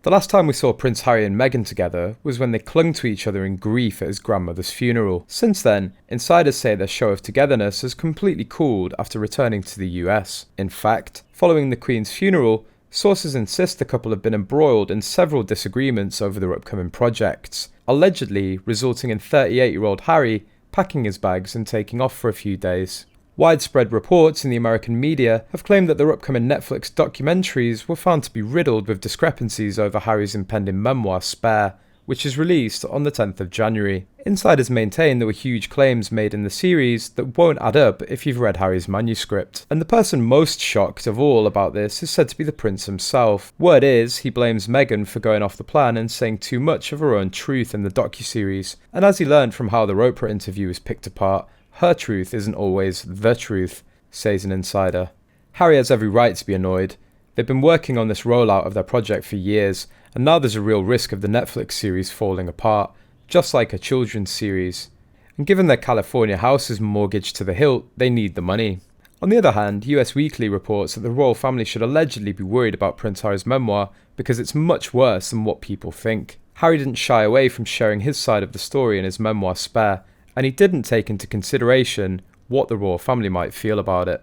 The last time we saw Prince Harry and Meghan together was when they clung to each other in grief at his grandmother's funeral. Since then, insiders say their show of togetherness has completely cooled after returning to the US. In fact, following the Queen's funeral, sources insist the couple have been embroiled in several disagreements over their upcoming projects, allegedly resulting in 38-year-old Harry packing his bags and taking off for a few days. Widespread reports in the American media have claimed that their upcoming Netflix documentaries were found to be riddled with discrepancies over Harry's impending memoir Spare, which is released on the 10th of January. Insiders maintain there were huge claims made in the series that won't add up if you've read Harry's manuscript. And the person most shocked of all about this is said to be the prince himself. Word is, he blames Meghan for going off the plan and saying too much of her own truth in the docuseries. And as he learned from how the Oprah interview was picked apart, her truth isn't always the truth, says an insider. Harry has every right to be annoyed. They've been working on this rollout of their project for years, and now there's a real risk of the Netflix series falling apart, just like a children's series. And given their California house is mortgaged to the hilt, they need the money. On the other hand, US Weekly reports that the royal family should allegedly be worried about Prince Harry's memoir because it's much worse than what people think. Harry didn't shy away from sharing his side of the story in his memoir Spare, and he didn't take into consideration what the royal family might feel about it.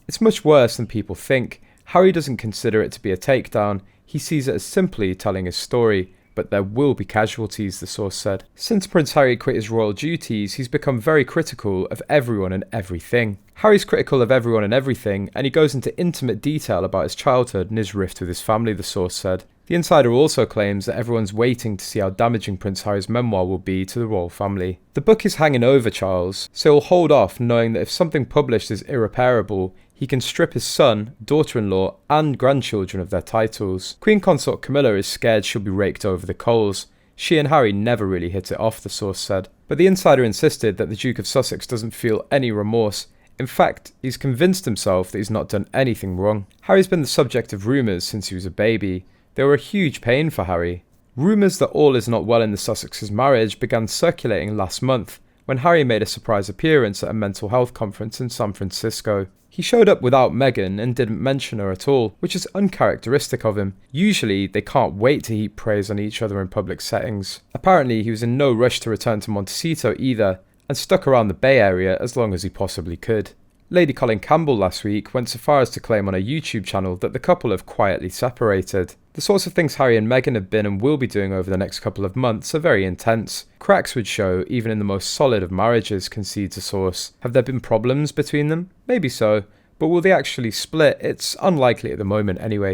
It's much worse than people think. Harry doesn't consider it to be a takedown, he sees it as simply telling his story, but there will be casualties, the source said. Since Prince Harry quit his royal duties, he's become very critical of everyone and everything. Harry's critical of everyone and everything, and he goes into intimate detail about his childhood and his rift with his family, the source said. The insider also claims that everyone's waiting to see how damaging Prince Harry's memoir will be to the royal family. The book is hanging over Charles, so he'll hold off knowing that if something published is irreparable, he can strip his son, daughter-in-law and grandchildren of their titles. Queen Consort Camilla is scared she'll be raked over the coals. She and Harry never really hit it off, the source said. But the insider insisted that the Duke of Sussex doesn't feel any remorse. In fact, he's convinced himself that he's not done anything wrong. Harry's been the subject of rumours since he was a baby. They were a huge pain for Harry. Rumours that all is not well in the Sussexes' marriage began circulating last month, when Harry made a surprise appearance at a mental health conference in San Francisco. He showed up without Meghan and didn't mention her at all, which is uncharacteristic of him. Usually, they can't wait to heap praise on each other in public settings. Apparently, he was in no rush to return to Montecito either, and stuck around the Bay Area as long as he possibly could. Lady Colin Campbell last week went so far as to claim on her YouTube channel that the couple have quietly separated. The sorts of things Harry and Meghan have been and will be doing over the next couple of months are very intense. Cracks would show even in the most solid of marriages, concedes a source. Have there been problems between them? Maybe so, but will they actually split? It's unlikely at the moment anyway.